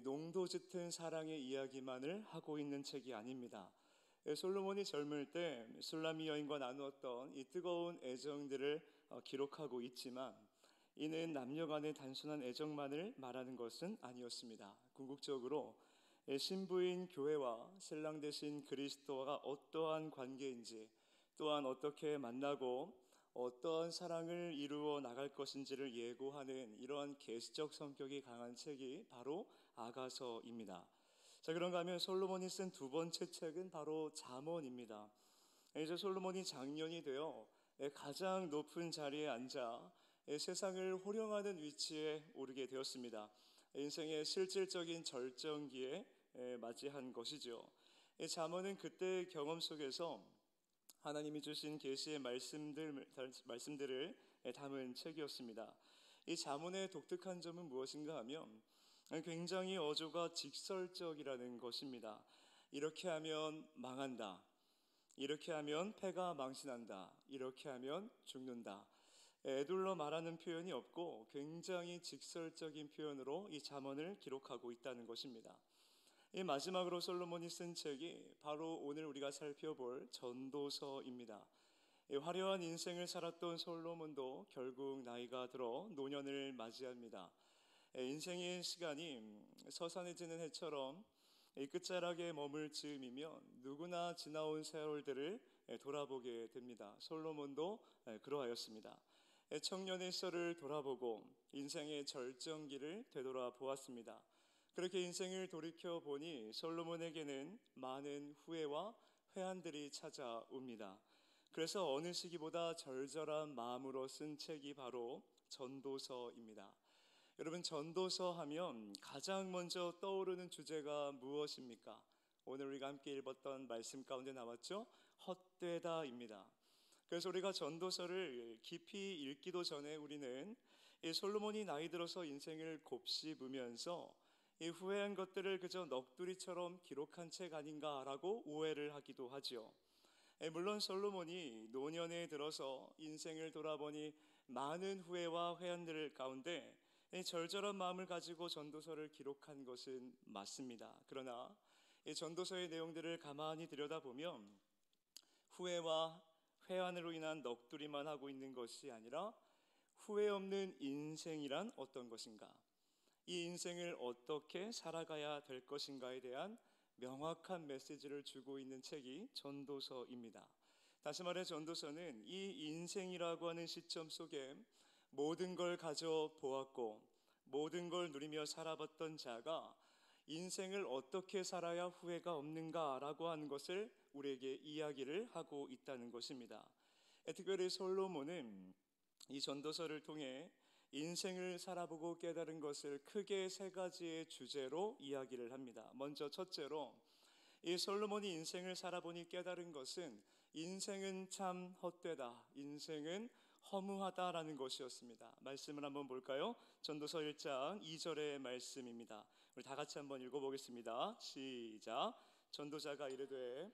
농도 짙은 사랑의 이야기만을 하고 있는 책이 아닙니다. 솔로몬이 젊을 때 술람미 여인과 나누었던 이 뜨거운 애정들을 기록하고 있지만, 이는 남녀 간의 단순한 애정만을 말하는 것은 아니었습니다. 궁극적으로 신부인 교회와 신랑 되신 그리스도가 어떠한 관계인지, 또한 어떻게 만나고 어떠한 사랑을 이루어 나갈 것인지를 예고하는 이러한 계시적 성격이 강한 책이 바로 아가서입니다. 자, 그런가 하면 솔로몬이 쓴 두 번째 책은 바로 잠언입니다. 이제 솔로몬이 장년이 되어 가장 높은 자리에 앉아 세상을 호령하는 위치에 오르게 되었습니다. 인생의 실질적인 절정기에 맞이한 것이죠. 잠언은 그때의 경험 속에서 하나님이 주신 계시의 말씀들을 담은 책이었습니다. 이 잠언의 독특한 점은 무엇인가 하면 굉장히 어조가 직설적이라는 것입니다. 이렇게 하면 망한다, 이렇게 하면 패가 망신한다, 이렇게 하면 죽는다, 애둘러 말하는 표현이 없고 굉장히 직설적인 표현으로 이 잠언을 기록하고 있다는 것입니다. 이 마지막으로 솔로몬이 쓴 책이 바로 오늘 우리가 살펴볼 전도서입니다. 화려한 인생을 살았던 솔로몬도 결국 나이가 들어 노년을 맞이합니다. 인생의 시간이 서산해지는 해처럼 이 끝자락에 머물 즈음이면 누구나 지나온 세월들을 돌아보게 됩니다. 솔로몬도 그러하였습니다. 청년의 시절을 돌아보고 인생의 절정기를 되돌아보았습니다. 그렇게 인생을 돌이켜보니 솔로몬에게는 많은 후회와 회한들이 찾아옵니다. 그래서 어느 시기보다 절절한 마음으로 쓴 책이 바로 전도서입니다. 여러분, 전도서 하면 가장 먼저 떠오르는 주제가 무엇입니까? 오늘 우리가 함께 읽었던 말씀 가운데 나왔죠? 헛되다입니다. 그래서 우리가 전도서를 깊이 읽기도 전에 우리는 이 솔로몬이 나이 들어서 인생을 곱씹으면서 이 후회한 것들을 그저 넋두리처럼 기록한 책 아닌가라고 오해를 하기도 하죠. 물론 솔로몬이 노년에 들어서 인생을 돌아보니 많은 후회와 회한들 가운데 절절한 마음을 가지고 전도서를 기록한 것은 맞습니다. 그러나 이 전도서의 내용들을 가만히 들여다보면 후회와 회한으로 인한 넋두리만 하고 있는 것이 아니라 후회 없는 인생이란 어떤 것인가, 이 인생을 어떻게 살아가야 될 것인가에 대한 명확한 메시지를 주고 있는 책이 전도서입니다. 다시 말해 전도서는 이 인생이라고 하는 시점 속에 모든 걸 가져보았고 모든 걸 누리며 살아봤던 자가 인생을 어떻게 살아야 후회가 없는가라고 하는 것을 우리에게 이야기를 하고 있다는 것입니다. 특별히 솔로몬은 이 전도서를 통해 인생을 살아보고 깨달은 것을 크게 세 가지의 주제로 이야기를 합니다. 먼저 첫째로, 이 솔로몬이 인생을 살아보니 깨달은 것은 인생은 참 헛되다, 인생은 허무하다라는 것이었습니다. 말씀을 한번 볼까요? 전도서 1장 2절의 말씀입니다. 우리 다 같이 한번 읽어보겠습니다. 시작. 전도자가 이르되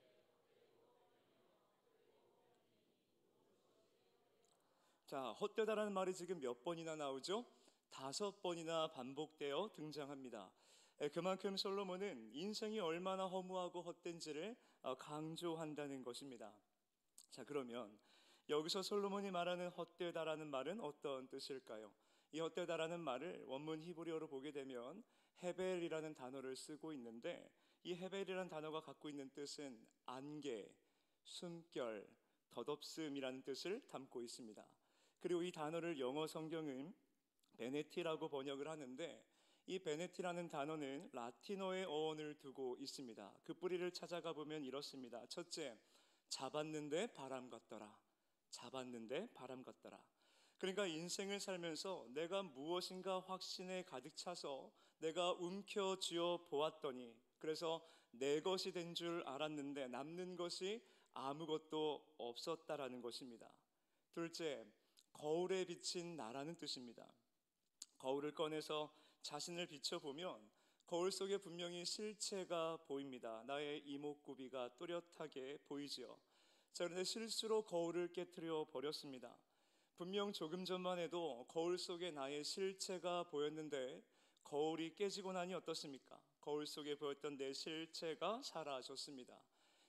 자, 헛되다라는 말이 지금 몇 번이나 나오죠? 5번이나 반복되어 등장합니다. 그만큼 솔로몬은 인생이 얼마나 허무하고 헛된지를 강조한다는 것입니다. 자, 그러면 여기서 솔로몬이 말하는 헛되다라는 말은 어떤 뜻일까요? 이 헛되다라는 말을 원문 히브리어로 보게 되면 헤벨이라는 단어를 쓰고 있는데, 이 헤벨이라는 단어가 갖고 있는 뜻은 안개, 숨결, 덧없음이라는 뜻을 담고 있습니다. 그리고 이 단어를 영어 성경은 베네티라고 번역을 하는데, 이 베네티라는 단어는 라틴어의 어원을 두고 있습니다. 그 뿌리를 찾아가 보면 이렇습니다. 첫째, 잡았는데 바람 같더라. 잡았는데 바람 같더라. 그러니까 인생을 살면서 내가 무엇인가 확신에 가득 차서 내가 움켜쥐어 보았더니, 그래서 내 것이 된 줄 알았는데 남는 것이 아무것도 없었다라는 것입니다. 둘째, 거울에 비친 나라는 뜻입니다. 거울을 꺼내서 자신을 비춰보면 거울 속에 분명히 실체가 보입니다. 나의 이목구비가 뚜렷하게 보이지요. 자, 그런데 실수로 거울을 깨트려 버렸습니다. 분명 조금 전만 해도 거울 속에 나의 실체가 보였는데 거울이 깨지고 나니 어떻습니까? 거울 속에 보였던 내 실체가 사라졌습니다.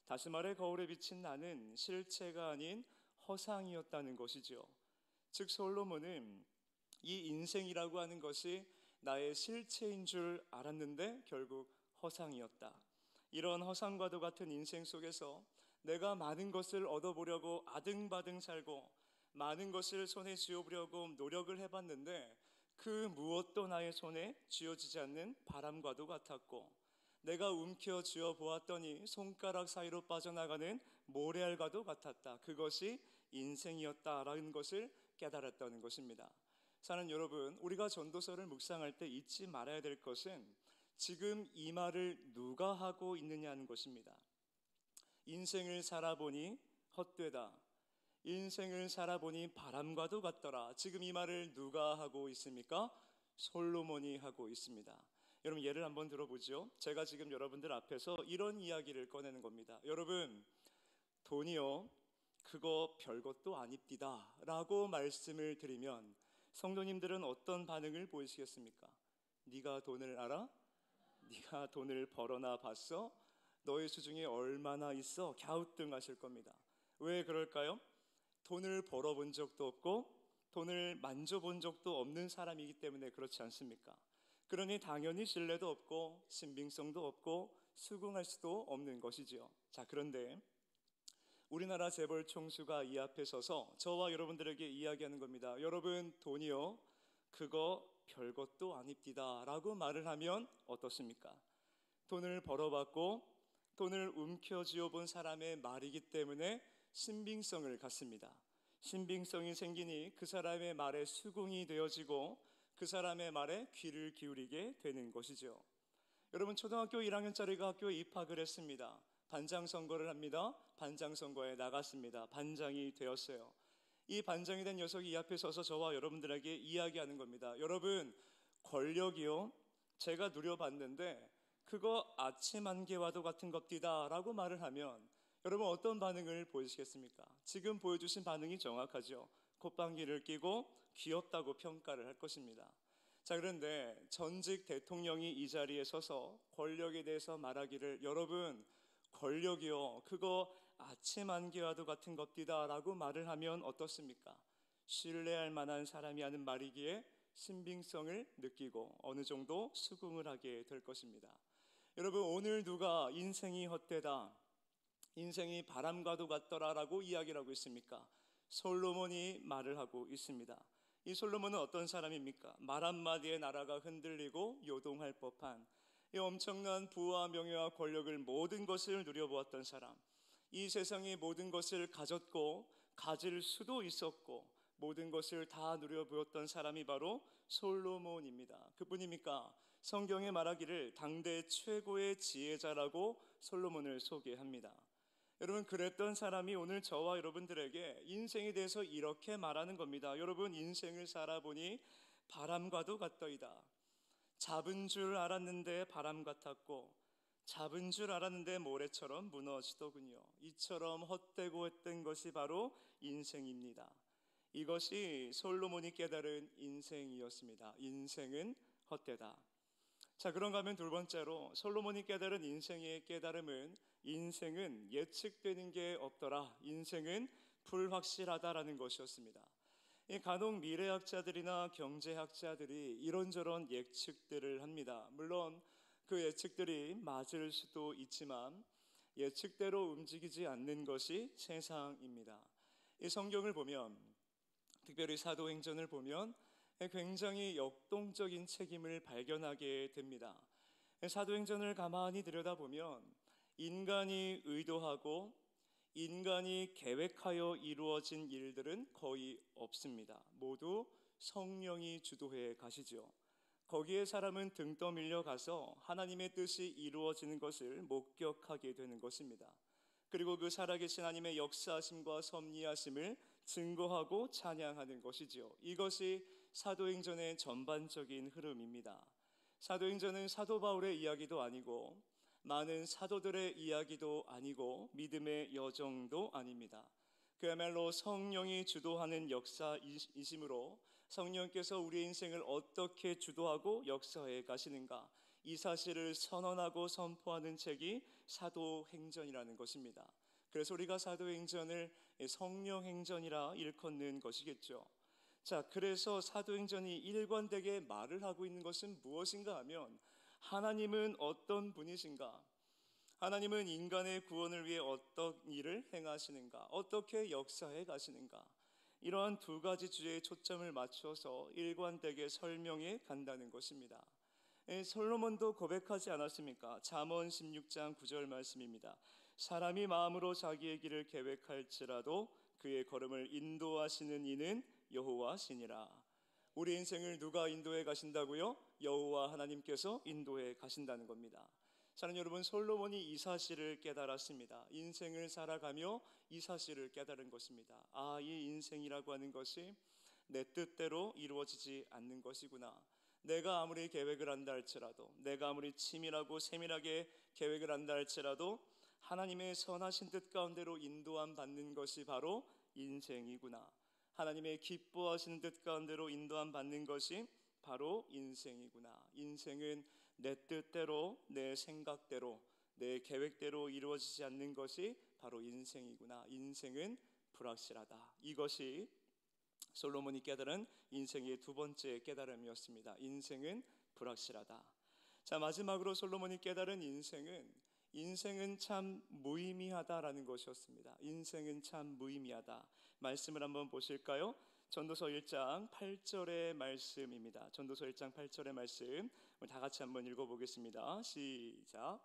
다시 말해 거울에 비친 나는 실체가 아닌 허상이었다는 것이죠. 즉 솔로몬은 이 인생이라고 하는 것이 나의 실체인 줄 알았는데 결국 허상이었다. 이런 허상과도 같은 인생 속에서 내가 많은 것을 얻어보려고 아등바등 살고 많은 것을 손에 쥐어보려고 노력을 해봤는데 그 무엇도 나의 손에 쥐어지지 않는 바람과도 같았고, 내가 움켜 쥐어 보았더니 손가락 사이로 빠져나가는 모래알과도 같았다. 그것이 인생이었다라는 것을 깨달았다는 것입니다. 사는 여러분, 우리가 전도서를 묵상할 때 잊지 말아야 될 것은 지금 이 말을 누가 하고 있느냐는 것입니다. 인생을 살아보니 헛되다. 인생을 살아보니 바람과도 같더라. 지금 이 말을 누가 하고 있습니까? 솔로몬이 하고 있습니다. 여러분, 예를 한번 들어보죠. 제가 지금 여러분들 앞에서 이런 이야기를 꺼내는 겁니다. 여러분, 돈이요 그거 별것도 아닙디다 라고 말씀을 드리면 성도님들은 어떤 반응을 보이시겠습니까? 네가 돈을 알아? 네가 돈을 벌어나 봤어? 너의 수중에 얼마나 있어? 갸우뚱하실 겁니다. 왜 그럴까요? 돈을 벌어본 적도 없고 돈을 만져본 적도 없는 사람이기 때문에 그렇지 않습니까? 그러니 당연히 신뢰도 없고 신빙성도 없고 수긍할 수도 없는 것이지요. 자, 그런데 우리나라 재벌 총수가 이 앞에 서서 저와 여러분들에게 이야기하는 겁니다. 여러분, 돈이요 그거 별것도 아닙디다 라고 말을 하면 어떻습니까? 돈을 벌어봤고 돈을 움켜쥐어 본 사람의 말이기 때문에 신빙성을 갖습니다. 신빙성이 생기니 그 사람의 말에 수긍이 되어지고 그 사람의 말에 귀를 기울이게 되는 것이죠. 여러분, 초등학교 1학년짜리가 학교에 입학을 했습니다. 반장 선거를 합니다. 반장 선거에 나갔습니다. 반장이 되었어요. 이 반장이 된 녀석이 이 앞에 서서 저와 여러분들에게 이야기하는 겁니다. 여러분, 권력이요 제가 누려봤는데 그거 아침 안개와도 같은 겁디다 라고 말을 하면 여러분 어떤 반응을 보이시겠습니까? 지금 보여주신 반응이 정확하죠. 콧방귀를 끼고 귀엽다고 평가를 할 것입니다. 자, 그런데 전직 대통령이 이 자리에 서서 권력에 대해서 말하기를 여러분, 권력이요 그거 아침 안개와도 같은 겁디다 라고 말을 하면 어떻습니까? 신뢰할 만한 사람이 하는 말이기에 신빙성을 느끼고 어느 정도 수긍을 하게 될 것입니다. 여러분, 오늘 누가 인생이 헛되다, 인생이 바람과도 같더라 라고 이야기를 하고 있습니까? 솔로몬이 말을 하고 있습니다. 이 솔로몬은 어떤 사람입니까? 말 한마디에 나라가 흔들리고 요동할 법한 이 엄청난 부와 명예와 권력을 모든 것을 누려보았던 사람, 이 세상의 모든 것을 가졌고 가질 수도 있었고 모든 것을 다 누려보았던 사람이 바로 솔로몬입니다. 그뿐입니까? 성경에 말하기를 당대 최고의 지혜자라고 솔로몬을 소개합니다. 여러분, 그랬던 사람이 오늘 저와 여러분들에게 인생에 대해서 이렇게 말하는 겁니다. 여러분, 인생을 살아보니 바람과도 같더이다. 잡은 줄 알았는데 바람 같았고 잡은 줄 알았는데 모래처럼 무너지더군요. 이처럼 헛되고 헛된 것이 바로 인생입니다. 이것이 솔로몬이 깨달은 인생이었습니다. 인생은 헛되다. 자, 그런가 하면 두 번째로 솔로몬이 깨달은 인생의 깨달음은 인생은 예측되는 게 없더라. 인생은 불확실하다라는 것이었습니다. 간혹 미래학자들이나 경제학자들이 이런저런 예측들을 합니다. 물론 그 예측들이 맞을 수도 있지만 예측대로 움직이지 않는 것이 세상입니다. 이 성경을 보면, 특별히 사도행전을 보면 굉장히 역동적인 책임을 발견하게 됩니다. 사도행전을 가만히 들여다보면 인간이 의도하고 인간이 계획하여 이루어진 일들은 거의 없습니다. 모두 성령이 주도해 가시죠. 거기에 사람은 등 떠밀려 가서 하나님의 뜻이 이루어지는 것을 목격하게 되는 것입니다. 그리고 그 살아계신 하나님의 역사하심과 섭리하심을 증거하고 찬양하는 것이지요. 이것이 사도행전의 전반적인 흐름입니다. 사도행전은 사도 바울의 이야기도 아니고 많은 사도들의 이야기도 아니고 믿음의 여정도 아닙니다. 그야말로 성령이 주도하는 역사이심으로 성령께서 우리의 인생을 어떻게 주도하고 역사해 가시는가, 이 사실을 선언하고 선포하는 책이 사도행전이라는 것입니다. 그래서 우리가 사도행전을 성령행전이라 일컫는 것이겠죠. 자, 그래서 사도행전이 일관되게 말을 하고 있는 것은 무엇인가 하면, 하나님은 어떤 분이신가, 하나님은 인간의 구원을 위해 어떤 일을 행하시는가, 어떻게 역사해 가시는가, 이러한 두 가지 주제에 초점을 맞춰서 일관되게 설명해 간다는 것입니다. 솔로몬도 고백하지 않았습니까? 잠언 16장 9절 말씀입니다. 사람이 마음으로 자기의 길을 계획할지라도 그의 걸음을 인도하시는 이는 여호와시니라. 우리 인생을 누가 인도해 가신다고요? 여호와 하나님께서 인도해 가신다는 겁니다. 사랑하는 여러분, 솔로몬이 이 사실을 깨달았습니다. 인생을 살아가며 이 사실을 깨달은 것입니다. 아, 이 인생이라고 하는 것이 내 뜻대로 이루어지지 않는 것이구나. 내가 아무리 계획을 한다 할지라도, 내가 아무리 치밀하고 세밀하게 계획을 한다 할지라도 하나님의 선하신 뜻 가운데로 인도함 받는 것이 바로 인생이구나. 하나님의 기뻐하시는 뜻 가운데로 인도함 받는 것이 바로 인생이구나. 인생은 내 뜻대로, 내 생각대로, 내 계획대로 이루어지지 않는 것이 바로 인생이구나. 인생은 불확실하다. 이것이 솔로몬이 깨달은 인생의 두 번째 깨달음이었습니다. 인생은 불확실하다. 자, 마지막으로 솔로몬이 깨달은 인생은 참 무의미하다라는 것이었습니다. 인생은 참 무의미하다. 말씀을 한번 보실까요? 전도서 1장 8절의 말씀입니다. 전도서 1장 8절의 말씀 다 같이 한번 읽어보겠습니다. 시작.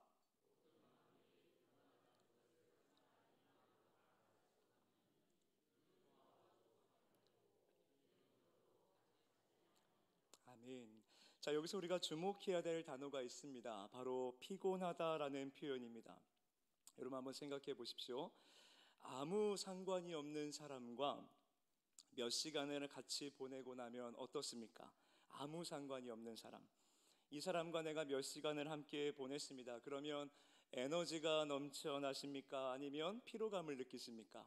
아멘. 자, 여기서 우리가 주목해야 될 단어가 있습니다. 바로 피곤하다라는 표현입니다. 여러분 한번 생각해 보십시오. 아무 상관이 없는 사람과 몇 시간을 같이 보내고 나면 어떻습니까? 아무 상관이 없는 사람, 이 사람과 내가 몇 시간을 함께 보냈습니다. 그러면 에너지가 넘쳐나십니까? 아니면 피로감을 느끼십니까?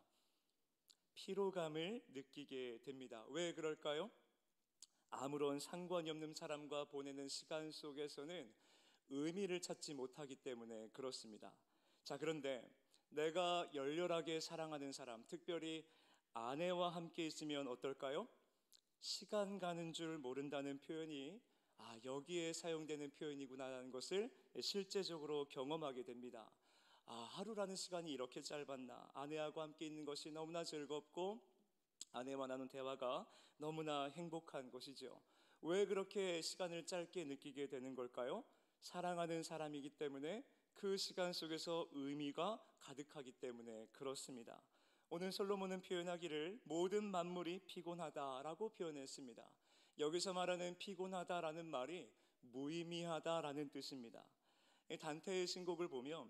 피로감을 느끼게 됩니다. 왜 그럴까요? 아무런 상관이 없는 사람과 보내는 시간 속에서는 의미를 찾지 못하기 때문에 그렇습니다. 자, 그런데 내가 열렬하게 사랑하는 사람, 특별히 아내와 함께 있으면 어떨까요? 시간 가는 줄 모른다는 표현이 여기에 사용되는 표현이구나라는 것을 실제적으로 경험하게 됩니다. 하루라는 시간이 이렇게 짧았나. 아내하고 함께 있는 것이 너무나 즐겁고 아내와 나눈 대화가 너무나 행복한 것이죠. 왜 그렇게 시간을 짧게 느끼게 되는 걸까요? 사랑하는 사람이기 때문에, 그 시간 속에서 의미가 가득하기 때문에 그렇습니다. 오늘 솔로몬은 표현하기를 모든 만물이 피곤하다라고 표현했습니다. 여기서 말하는 피곤하다라는 말이 무의미하다라는 뜻입니다. 단테의 신곡을 보면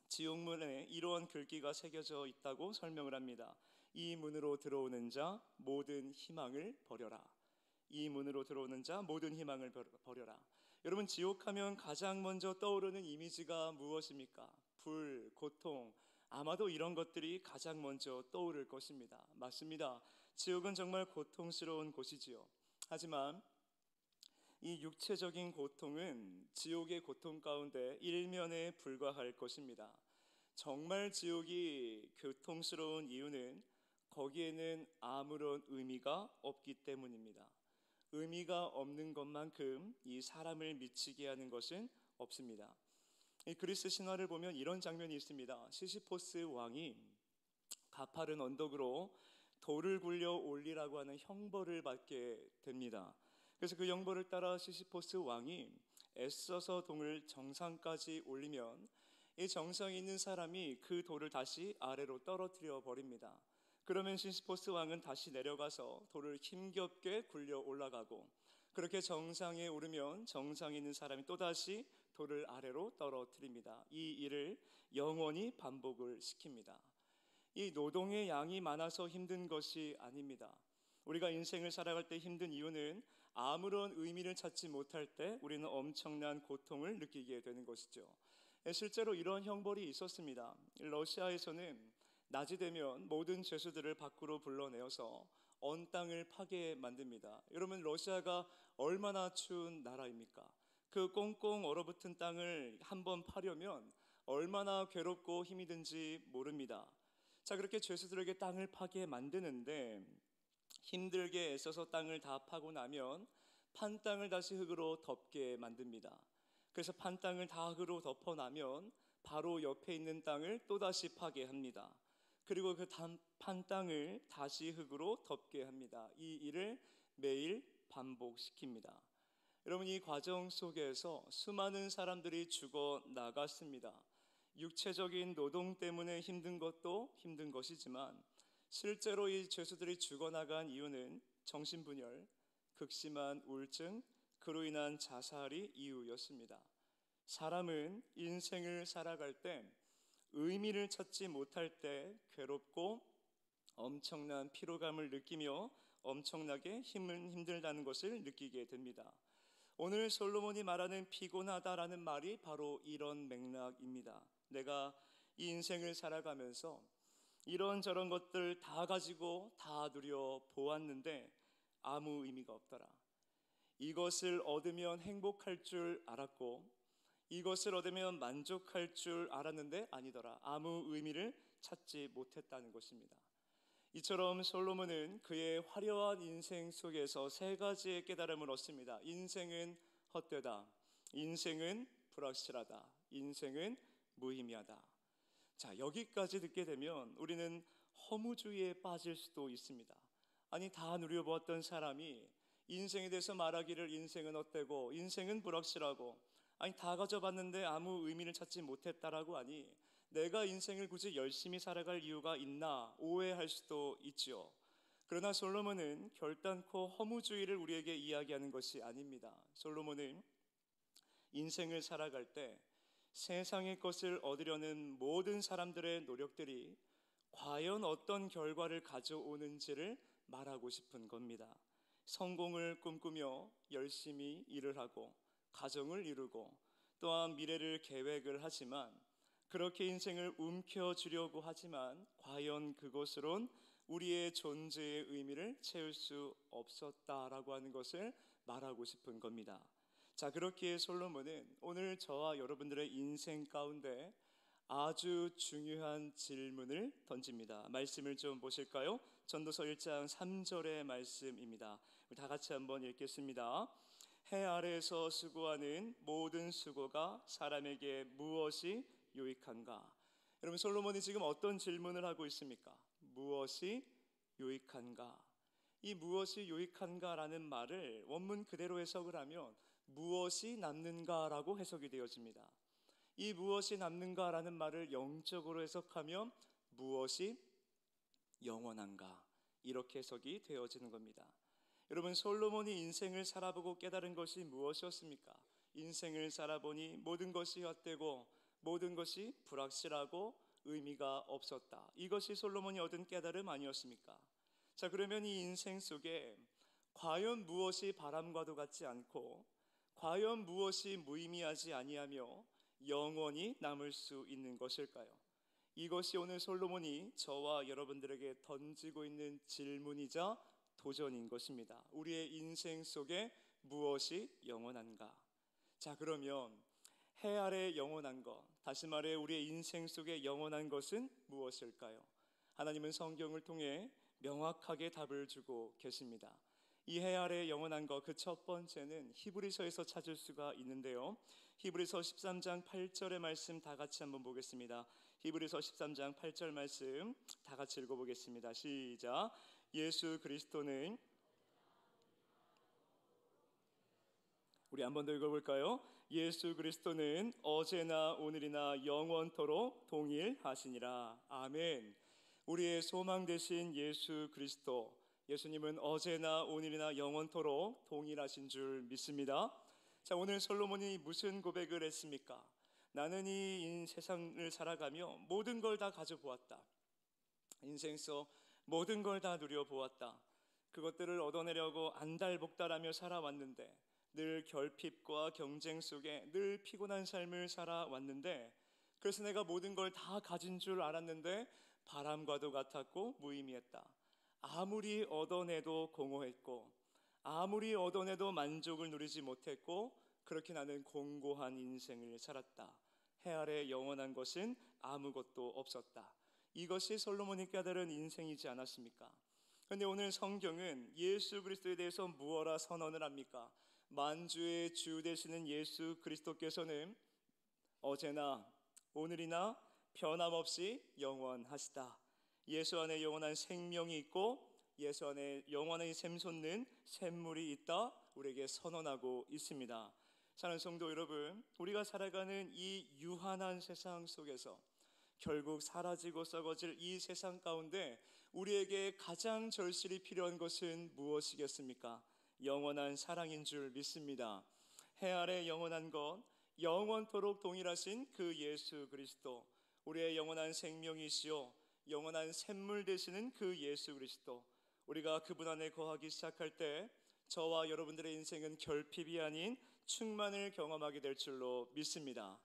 지옥문에 이러한 글귀가 새겨져 있다고 설명을 합니다. 이 문으로 들어오는 자 모든 희망을 버려라. 이 문으로 들어오는 자 모든 희망을 버려라. 여러분, 지옥하면 가장 먼저 떠오르는 이미지가 무엇입니까? 불, 고통, 아마도 이런 것들이 가장 먼저 떠오를 것입니다. 맞습니다. 지옥은 정말 고통스러운 곳이지요. 하지만 이 육체적인 고통은 지옥의 고통 가운데 일면에 불과할 것입니다. 정말 지옥이 고통스러운 이유는 거기에는 아무런 의미가 없기 때문입니다. 의미가 없는 것만큼 이 사람을 미치게 하는 것은 없습니다. 이 그리스 신화를 보면 이런 장면이 있습니다. 시시포스 왕이 가파른 언덕으로 돌을 굴려 올리라고 하는 형벌을 받게 됩니다. 그래서 그 형벌을 따라 시시포스 왕이 애써서 돌을 정상까지 올리면 이 정상에 있는 사람이 그 돌을 다시 아래로 떨어뜨려 버립니다. 그러면 시시포스 왕은 다시 내려가서 돌을 힘겹게 굴려 올라가고, 그렇게 정상에 오르면 정상에 있는 사람이 또다시 돌을 아래로 떨어뜨립니다. 이 일을 영원히 반복을 시킵니다. 이 노동의 양이 많아서 힘든 것이 아닙니다. 우리가 인생을 살아갈 때 힘든 이유는 아무런 의미를 찾지 못할 때 우리는 엄청난 고통을 느끼게 되는 것이죠. 실제로 이런 형벌이 있었습니다. 러시아에서는 낮이 되면 모든 죄수들을 밖으로 불러내어서 언 땅을 파게 만듭니다. 여러분, 러시아가 얼마나 추운 나라입니까? 그 꽁꽁 얼어붙은 땅을 한번 파려면 얼마나 괴롭고 힘이 든지 모릅니다. 자, 그렇게 죄수들에게 땅을 파게 만드는데 힘들게 애써서 땅을 다 파고 나면 판 땅을 다시 흙으로 덮게 만듭니다. 그래서 판 땅을 다 흙으로 덮어 나면 바로 옆에 있는 땅을 또다시 파게 합니다. 그리고 그 판 땅을 다시 흙으로 덮게 합니다. 이 일을 매일 반복시킵니다. 여러분, 이 과정 속에서 수많은 사람들이 죽어 나갔습니다. 육체적인 노동 때문에 힘든 것도 힘든 것이지만 실제로 이 죄수들이 죽어나간 이유는 정신분열, 극심한 우울증, 그로 인한 자살이 이유였습니다. 사람은 인생을 살아갈 때 의미를 찾지 못할 때 괴롭고 엄청난 피로감을 느끼며 엄청나게 힘들다는 것을 느끼게 됩니다. 오늘 솔로몬이 말하는 피곤하다라는 말이 바로 이런 맥락입니다. 내가 이 인생을 살아가면서 이런저런 것들 다 가지고 다 누려 보았는데 아무 의미가 없더라. 이것을 얻으면 행복할 줄 알았고 이것을 얻으면 만족할 줄 알았는데 아니더라. 아무 의미를 찾지 못했다는 것입니다. 이처럼 솔로몬은 그의 화려한 인생 속에서 세 가지의 깨달음을 얻습니다. 인생은 헛되다, 인생은 불확실하다, 인생은 무의미하다. 자, 여기까지 듣게 되면 우리는 허무주의에 빠질 수도 있습니다. 아니, 다 누려보았던 사람이 인생에 대해서 말하기를 인생은 헛되고 인생은 불확실하고, 아니 다 가져봤는데 아무 의미를 찾지 못했다라고 하니 내가 인생을 굳이 열심히 살아갈 이유가 있나 오해할 수도 있지요. 그러나 솔로몬은 결단코 허무주의를 우리에게 이야기하는 것이 아닙니다. 솔로몬은 인생을 살아갈 때 세상의 것을 얻으려는 모든 사람들의 노력들이 과연 어떤 결과를 가져오는지를 말하고 싶은 겁니다. 성공을 꿈꾸며 열심히 일을 하고 가정을 이루고 또한 미래를 계획을 하지만 그렇게 인생을 움켜쥐려고 하지만 과연 그것으론 우리의 존재의 의미를 채울 수 없었다라고 하는 것을 말하고 싶은 겁니다. 자, 그렇기에 솔로몬은 오늘 저와 여러분들의 인생 가운데 아주 중요한 질문을 던집니다. 말씀을 좀 보실까요? 전도서 1장 3절의 말씀입니다. 다 같이 한번 읽겠습니다. 해 아래에서 수고하는 모든 수고가 사람에게 무엇이 유익한가? 여러분, 솔로몬이 지금 어떤 질문을 하고 있습니까? 무엇이 유익한가? 이 무엇이 유익한가라는 말을 원문 그대로 해석을 하면 무엇이 남는가라고 해석이 되어집니다. 이 무엇이 남는가라는 말을 영적으로 해석하면 무엇이 영원한가? 이렇게 해석이 되어지는 겁니다. 여러분, 솔로몬이 인생을 살아보고 깨달은 것이 무엇이었습니까? 인생을 살아보니 모든 것이 헛되고 모든 것이 불확실하고 의미가 없었다. 이것이 솔로몬이 얻은 깨달음 아니었습니까? 자, 그러면 이 인생 속에 과연 무엇이 바람과도 같지 않고 과연 무엇이 무의미하지 아니하며 영원히 남을 수 있는 것일까요? 이것이 오늘 솔로몬이 저와 여러분들에게 던지고 있는 질문이자 도전인 것입니다. 우리의 인생 속에 무엇이 영원한가? 자, 그러면 해 아래 영원한 것, 다시 말해 우리의 인생 속에 영원한 것은 무엇일까요? 하나님은 성경을 통해 명확하게 답을 주고 계십니다. 이 해 아래 영원한 것, 그 첫 번째는 히브리서에서 찾을 수가 있는데요. 히브리서 13장 8절의 말씀 다 같이 한번 보겠습니다. 히브리서 13장 8절 말씀 다 같이 읽어보겠습니다. 시작. 예수 그리스도는, 우리 한 번 더 읽어볼까요? 예수 그리스도는 어제나 오늘이나 영원토록 동일하시니라. 아멘. 우리의 소망 되신 예수 그리스도, 예수님은 어제나 오늘이나 영원토록 동일하신 줄 믿습니다. 자, 오늘 솔로몬이 무슨 고백을 했습니까? 나는 이 세상을 살아가며 모든 걸 다 가져보았다. 인생 속 모든 걸 다 누려보았다. 그것들을 얻어내려고 안달복달하며 살아왔는데 늘 결핍과 경쟁 속에 늘 피곤한 삶을 살아왔는데, 그래서 내가 모든 걸 다 가진 줄 알았는데 바람과도 같았고 무의미했다. 아무리 얻어내도 공허했고 아무리 얻어내도 만족을 누리지 못했고 그렇게 나는 공고한 인생을 살았다. 해 아래 영원한 것은 아무것도 없었다. 이것이 솔로몬이 깨달은 인생이지 않았습니까? 그런데 오늘 성경은 예수 그리스도에 대해서 무엇라 선언을 합니까? 만주의 주 되시는 예수 그리스도께서는 어제나 오늘이나 변함없이 영원하시다. 예수 안에 영원한 생명이 있고 예수 안에 영원히 샘솟는 샘물이 있다. 우리에게 선언하고 있습니다. 사랑하는 성도 여러분, 우리가 살아가는 이 유한한 세상 속에서 결국 사라지고 썩어질 이 세상 가운데 우리에게 가장 절실히 필요한 것은 무엇이겠습니까? 영원한 사랑인 줄 믿습니다. 해 아래 영원한 것, 영원토록 동일하신 그 예수 그리스도, 우리의 영원한 생명이시요 영원한 샘물 되시는 그 예수 그리스도, 우리가 그분 안에 거하기 시작할 때 저와 여러분들의 인생은 결핍이 아닌 충만을 경험하게 될 줄로 믿습니다.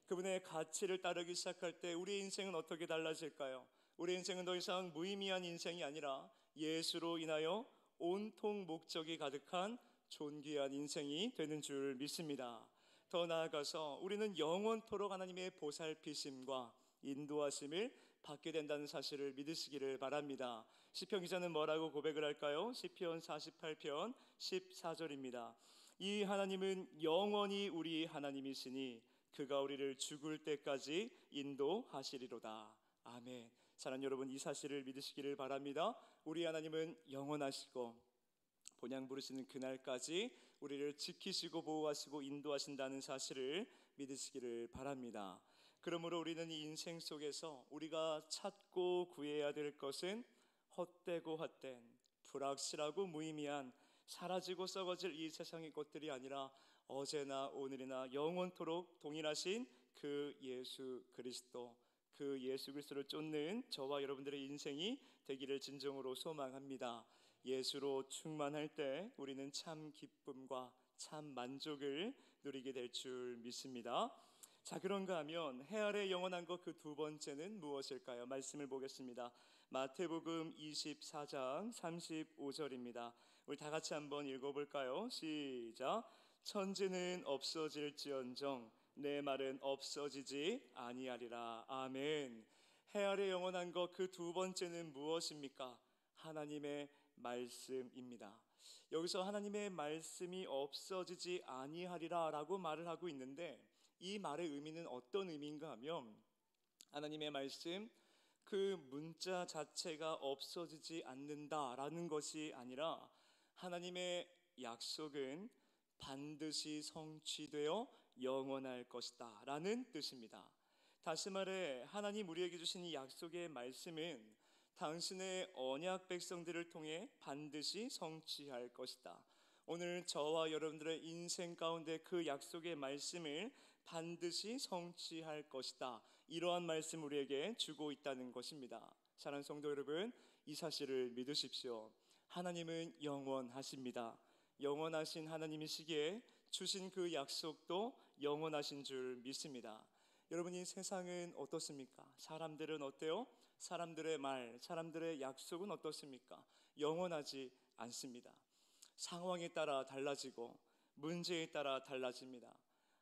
그분의 가치를 따르기 시작할 때 우리의 인생은 어떻게 달라질까요? 우리의 인생은 더 이상 무의미한 인생이 아니라 예수로 인하여 온통 목적이 가득한 존귀한 인생이 되는 줄 믿습니다. 더 나아가서 우리는 영원토록 하나님의 보살피심과 인도하심을 받게 된다는 사실을 믿으시기를 바랍니다. 시편 기자는 뭐라고 고백을 할까요? 시편 48편 14절입니다. 이 하나님은 영원히 우리 하나님이시니 그가 우리를 죽을 때까지 인도하시리로다. 아멘. 사랑하는 여러분, 이 사실을 믿으시기를 바랍니다. 우리 하나님은 영원하시고 본향 부르시는 그날까지 우리를 지키시고 보호하시고 인도하신다는 사실을 믿으시기를 바랍니다. 그러므로 우리는 이 인생 속에서 우리가 찾고 구해야 될 것은 헛되고 헛된 불확실하고 무의미한 사라지고 썩어질 이 세상의 것들이 아니라 어제나 오늘이나 영원토록 동일하신 그 예수 그리스도, 그 예수 그리스도를 쫓는 저와 여러분들의 인생이 되기를 진정으로 소망합니다. 예수로 충만할 때 우리는 참 기쁨과 참 만족을 누리게 될 줄 믿습니다. 자, 그런가 하면 해 아래 영원한 것 그 두 번째는 무엇일까요? 말씀을 보겠습니다. 마태복음 24장 35절입니다. 우리 다 같이 한번 읽어볼까요? 시작. 천지는 없어질지언정 내 말은 없어지지 아니하리라. 아멘. 해 아래 영원한 것 그 두 번째는 무엇입니까? 하나님의 말씀입니다. 여기서 하나님의 말씀이 없어지지 아니하리라 라고 말을 하고 있는데 이 말의 의미는 어떤 의미인가 하면 하나님의 말씀 그 문자 자체가 없어지지 않는다라는 것이 아니라 하나님의 약속은 반드시 성취되어 영원할 것이다 라는 뜻입니다. 다시 말해 하나님 우리에게 주신 이 약속의 말씀은 당신의 언약 백성들을 통해 반드시 성취할 것이다. 오늘 저와 여러분들의 인생 가운데 그 약속의 말씀을 반드시 성취할 것이다. 이러한 말씀 우리에게 주고 있다는 것입니다. 사랑하는 성도 여러분, 이 사실을 믿으십시오. 하나님은 영원하십니다. 영원하신 하나님이시기에 주신 그 약속도 영원하신 줄 믿습니다. 여러분, 이 세상은 어떻습니까? 사람들은 어때요? 사람들의 말, 사람들의 약속은 어떻습니까? 영원하지 않습니다. 상황에 따라 달라지고 문제에 따라 달라집니다.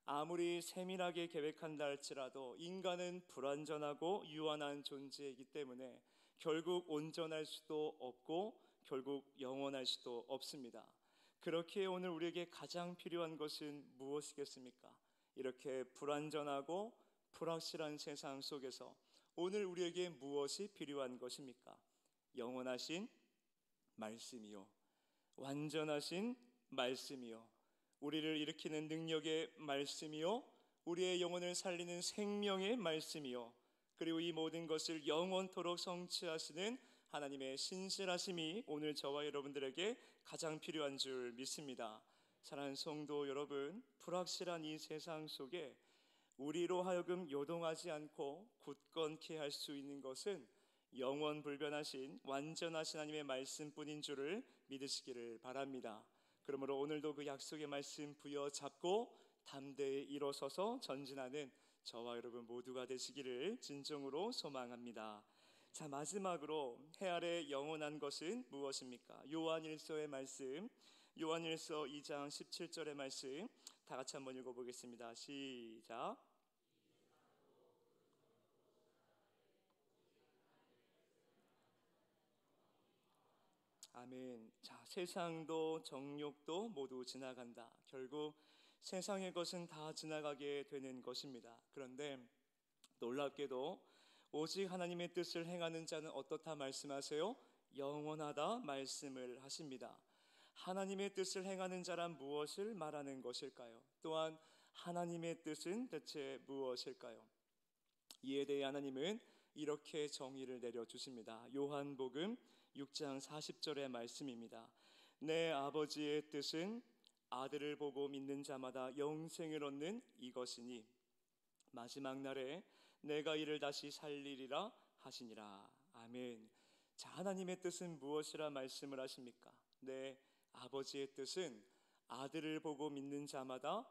아무리 세밀하게 계획한다 할지라도 인간은 불완전하고 유한한 존재이기 때문에 결국 온전할 수도 없고 결국 영원할 수도 없습니다. 그렇게 오늘 우리에게 가장 필요한 것은 무엇이겠습니까? 이렇게 불완전하고 불확실한 세상 속에서 오늘 우리에게 무엇이 필요한 것입니까? 영원하신 말씀이요, 완전하신 말씀이요, 우리를 일으키는 능력의 말씀이요, 우리의 영혼을 살리는 생명의 말씀이요, 그리고 이 모든 것을 영원토록 성취하시는 하나님의 신실하심이 오늘 저와 여러분들에게 가장 필요한 줄 믿습니다. 사랑하는 성도 여러분, 불확실한 이 세상 속에 우리로 하여금 요동하지 않고 굳건케 할 수 있는 것은 영원불변하신 완전하신 하나님의 말씀뿐인 줄을 믿으시기를 바랍니다. 그러므로 오늘도 그 약속의 말씀 부여잡고 담대히 일어서서 전진하는 저와 여러분 모두가 되시기를 진정으로 소망합니다. 자, 마지막으로 해 아래 영원한 것은 무엇입니까? 요한일서의 말씀, 요한일서 2장 17절의 말씀 다 같이 한번 읽어보겠습니다. 시작. 아멘. 자, 세상도 정욕도 모두 지나간다. 결국 세상의 것은 다 지나가게 되는 것입니다. 그런데 놀랍게도 오직 하나님의 뜻을 행하는 자는 어떻다 말씀하세요? 영원하다 말씀을 하십니다. 하나님의 뜻을 행하는 자란 무엇을 말하는 것일까요? 또한 하나님의 뜻은 대체 무엇일까요? 이에 대해 하나님은 이렇게 정의를 내려주십니다. 요한복음 6장 40절의 말씀입니다. 내 아버지의 뜻은 아들을 보고 믿는 자마다 영생을 얻는 이것이니 마지막 날에 내가 이를 다시 살리리라 하시니라. 아멘. 자, 하나님의 뜻은 무엇이라 말씀을 하십니까? 내 아버지의 뜻은 아들을 보고 믿는 자마다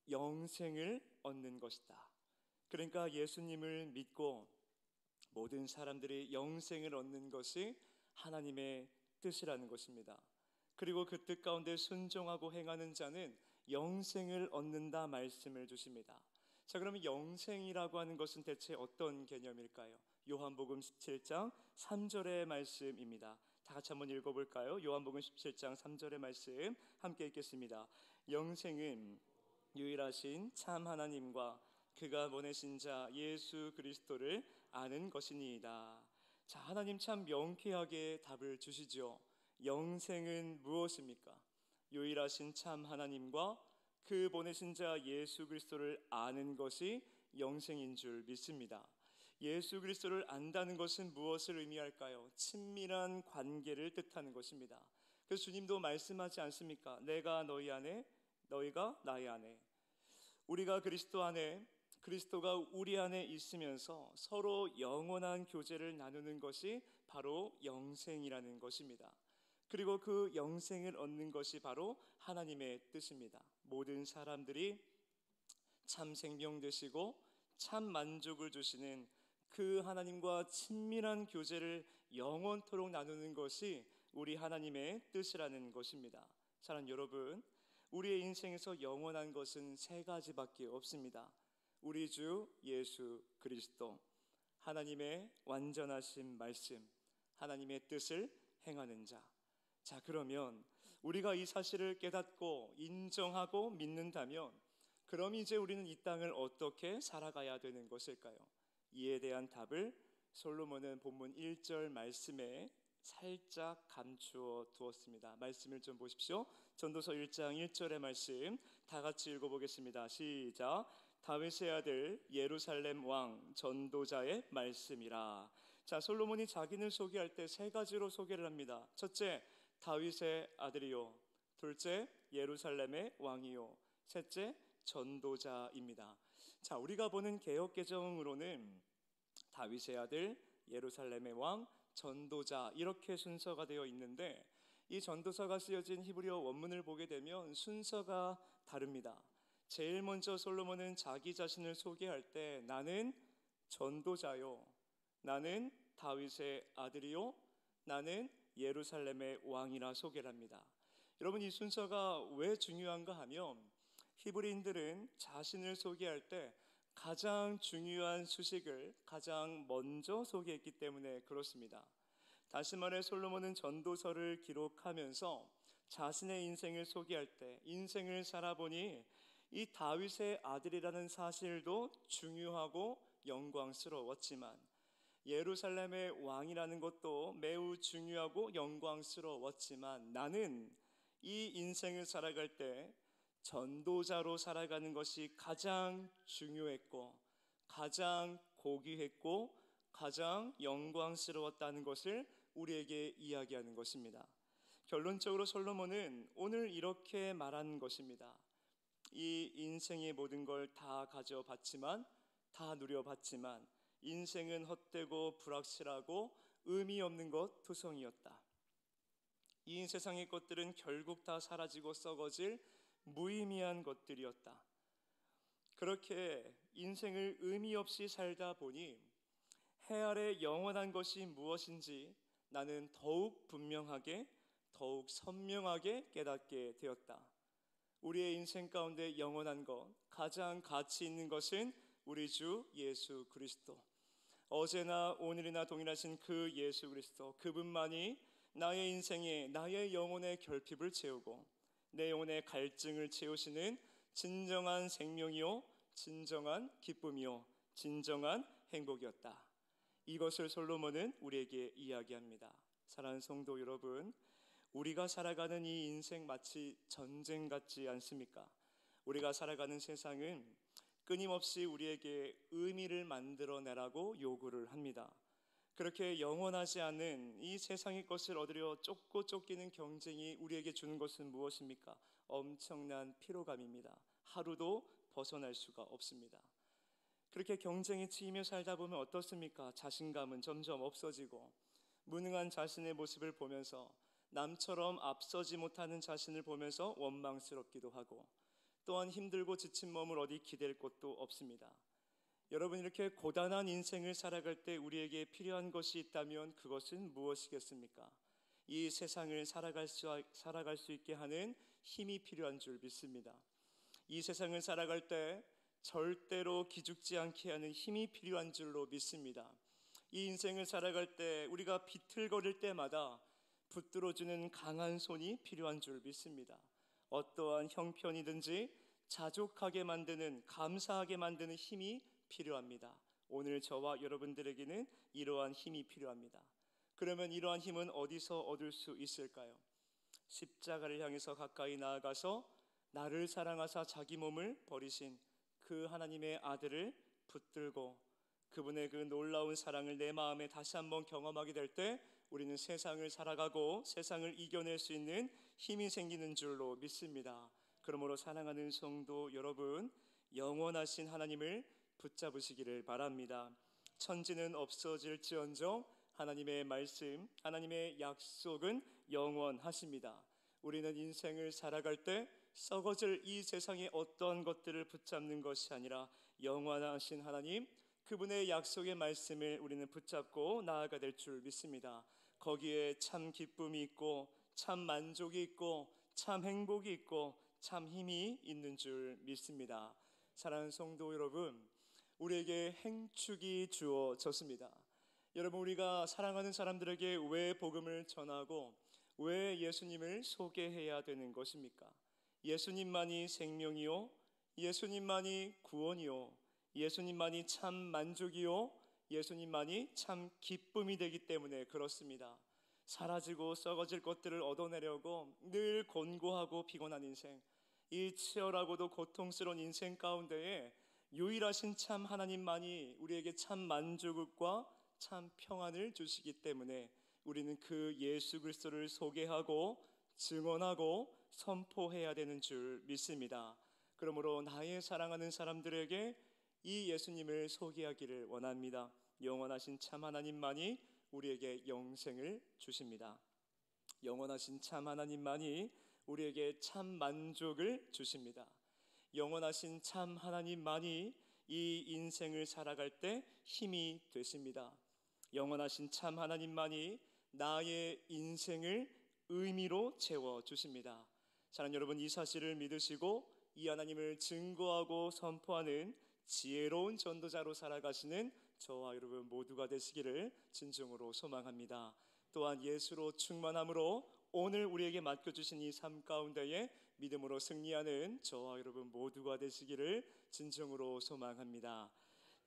영생을 얻는 것이다. 그러니까 예수님을 믿고 모든 사람들이 영생을 얻는 것이 하나님의 뜻이라는 것입니다. 그리고 그 뜻 가운데 순종하고 행하는 자는 영생을 얻는다 말씀을 주십니다. 자, 그러면 영생이라고 하는 것은 대체 어떤 개념일까요? 요한복음 17장 3절의 말씀입니다. 다 같이 한번 읽어볼까요? 요한복음 17장 3절의 말씀 함께 읽겠습니다. 영생은 유일하신 참 하나님과 그가 보내신 자 예수 그리스도를 아는 것이니이다. 자, 하나님 참 명쾌하게 답을 주시죠. 영생은 무엇입니까? 유일하신 참 하나님과 그 보내신 자 예수 그리스도를 아는 것이 영생인 줄 믿습니다. 예수 그리스도를 안다는 것은 무엇을 의미할까요? 친밀한 관계를 뜻하는 것입니다. 그래서 주님도 말씀하지 않습니까? 내가 너희 안에, 너희가 나의 안에. 우리가 그리스도 안에, 그리스도가 우리 안에 있으면서 서로 영원한 교제를 나누는 것이 바로 영생이라는 것입니다. 그리고 그 영생을 얻는 것이 바로 하나님의 뜻입니다. 모든 사람들이 참 생명 되시고 참 만족을 주시는 그 하나님과 친밀한 교제를 영원토록 나누는 것이 우리 하나님의 뜻이라는 것입니다. 사랑하는 여러분, 우리의 인생에서 영원한 것은 세 가지밖에 없습니다. 우리 주 예수 그리스도, 하나님의 완전하신 말씀, 하나님의 뜻을 행하는 자. 자, 그러면 우리가 이 사실을 깨닫고 인정하고 믿는다면 그럼 이제 우리는 이 땅을 어떻게 살아가야 되는 것일까요? 이에 대한 답을 솔로몬은 본문 1절 말씀에 살짝 감추어 두었습니다. 말씀을 좀 보십시오. 전도서 1장 1절의 말씀 다 같이 읽어보겠습니다. 시작. 다윗의 아들 예루살렘 왕 전도자의 말씀이라. 자, 솔로몬이 자기를 소개할 때 세 가지로 소개를 합니다. 첫째, 다윗의 아들이요. 둘째, 예루살렘의 왕이요. 셋째, 전도자입니다. 자, 우리가 보는 개역개정으로는 다윗의 아들, 예루살렘의 왕, 전도자 이렇게 순서가 되어 있는데 이 전도서가 쓰여진 히브리어 원문을 보게 되면 순서가 다릅니다. 제일 먼저 솔로몬은 자기 자신을 소개할 때 나는 전도자요, 나는 다윗의 아들이요, 나는 예루살렘의 왕이라 소개를 합니다. 여러분, 이 순서가 왜 중요한가 하면 히브리인들은 자신을 소개할 때 가장 중요한 수식을 가장 먼저 소개했기 때문에 그렇습니다. 다시 말해 솔로몬은 전도서를 기록하면서 자신의 인생을 소개할 때 인생을 살아보니 이 다윗의 아들이라는 사실도 중요하고 영광스러웠지만 예루살렘의 왕이라는 것도 매우 중요하고 영광스러웠지만 나는 이 인생을 살아갈 때 전도자로 살아가는 것이 가장 중요했고 가장 고귀했고 가장 영광스러웠다는 것을 우리에게 이야기하는 것입니다. 결론적으로 솔로몬은 오늘 이렇게 말하는 것입니다. 이 인생의 모든 걸 다 가져봤지만 다 누려봤지만 인생은 헛되고 불확실하고 의미 없는 것 투성이었다. 이 세상의 것들은 결국 다 사라지고 썩어질 무의미한 것들이었다. 그렇게 인생을 의미 없이 살다 보니 해 아래 영원한 것이 무엇인지 나는 더욱 분명하게, 더욱 선명하게 깨닫게 되었다. 우리의 인생 가운데 영원한 것, 가장 가치 있는 것은 우리 주 예수 그리스도. 어제나 오늘이나 동일하신 그 예수 그리스도, 그분만이 나의 인생에, 나의 영혼의 결핍을 채우고 내 영혼의 갈증을 채우시는 진정한 생명이요, 진정한 기쁨이요, 진정한 행복이었다. 이것을 솔로몬은 우리에게 이야기합니다. 사랑하는 성도 여러분, 우리가 살아가는 이 인생 마치 전쟁 같지 않습니까? 우리가 살아가는 세상은 끊임없이 우리에게 의미를 만들어내라고 요구를 합니다. 그렇게 영원하지 않은 이 세상의 것을 얻으려 쫓고 쫓기는 경쟁이 우리에게 주는 것은 무엇입니까? 엄청난 피로감입니다. 하루도 벗어날 수가 없습니다. 그렇게 경쟁에 치이며 살다 보면 어떻습니까? 자신감은 점점 없어지고 무능한 자신의 모습을 보면서, 남처럼 앞서지 못하는 자신을 보면서 원망스럽기도 하고, 또한 힘들고 지친 몸을 어디 기댈 곳도 없습니다. 여러분, 이렇게 고단한 인생을 살아갈 때 우리에게 필요한 것이 있다면 그것은 무엇이겠습니까? 이 세상을 살아갈 수 있게 하는 힘이 필요한 줄 믿습니다. 이 세상을 살아갈 때 절대로 기죽지 않게 하는 힘이 필요한 줄로 믿습니다. 이 인생을 살아갈 때 우리가 비틀거릴 때마다 붙들어주는 강한 손이 필요한 줄 믿습니다. 어떠한 형편이든지 자족하게 만드는, 감사하게 만드는 힘이 필요합니다. 오늘 저와 여러분들에게는 이러한 힘이 필요합니다. 그러면 이러한 힘은 어디서 얻을 수 있을까요? 십자가를 향해서 가까이 나아가서 나를 사랑하사 자기 몸을 버리신 그 하나님의 아들을 붙들고 그분의 그 놀라운 사랑을 내 마음에 다시 한번 경험하게 될 때 우리는 세상을 살아가고 세상을 이겨낼 수 있는 힘이 생기는 줄로 믿습니다. 그러므로 사랑하는 성도 여러분, 영원하신 하나님을 붙잡으시기를 바랍니다. 천지는 없어질지언정 하나님의 말씀, 하나님의 약속은 영원하십니다. 우리는 인생을 살아갈 때 썩어질 이 세상의 어떤 것들을 붙잡는 것이 아니라 영원하신 하나님, 그분의 약속의 말씀을 우리는 붙잡고 나아가 될 줄 믿습니다. 거기에 참 기쁨이 있고 참 만족이 있고 참 행복이 있고 참 힘이 있는 줄 믿습니다. 사랑하는 성도 여러분, 우리에게 행축이 주어졌습니다. 여러분, 우리가 사랑하는 사람들에게 왜 복음을 전하고 왜 예수님을 소개해야 되는 것입니까? 예수님만이 생명이요, 예수님만이 구원이요, 예수님만이 참 만족이요, 예수님만이 참 기쁨이 되기 때문에 그렇습니다. 사라지고 썩어질 것들을 얻어내려고 늘 곤고하고 피곤한 인생, 이 치열하고도 고통스러운 인생 가운데에 유일하신 참 하나님만이 우리에게 참 만족과 참 평안을 주시기 때문에 우리는 그 예수 그리스도를 소개하고 증언하고 선포해야 되는 줄 믿습니다. 그러므로 나의 사랑하는 사람들에게 이 예수님을 소개하기를 원합니다. 영원하신 참 하나님만이 우리에게 영생을 주십니다. 영원하신 참 하나님만이 우리에게 참 만족을 주십니다. 영원하신 참 하나님만이 이 인생을 살아갈 때 힘이 되십니다. 영원하신 참 하나님만이 나의 인생을 의미로 채워주십니다. 사랑하는 여러분, 이 사실을 믿으시고 이 하나님을 증거하고 선포하는 지혜로운 전도자로 살아가시는 저와 여러분 모두가 되시기를 진정으로 소망합니다. 또한 예수로 충만함으로 오늘 우리에게 맡겨주신 이 삶 가운데에 믿음으로 승리하는 저와 여러분 모두가 되시기를 진정으로 소망합니다.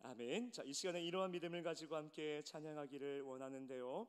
아멘. 자, 이 시간에 이러한 믿음을 가지고 함께 찬양하기를 원하는데요.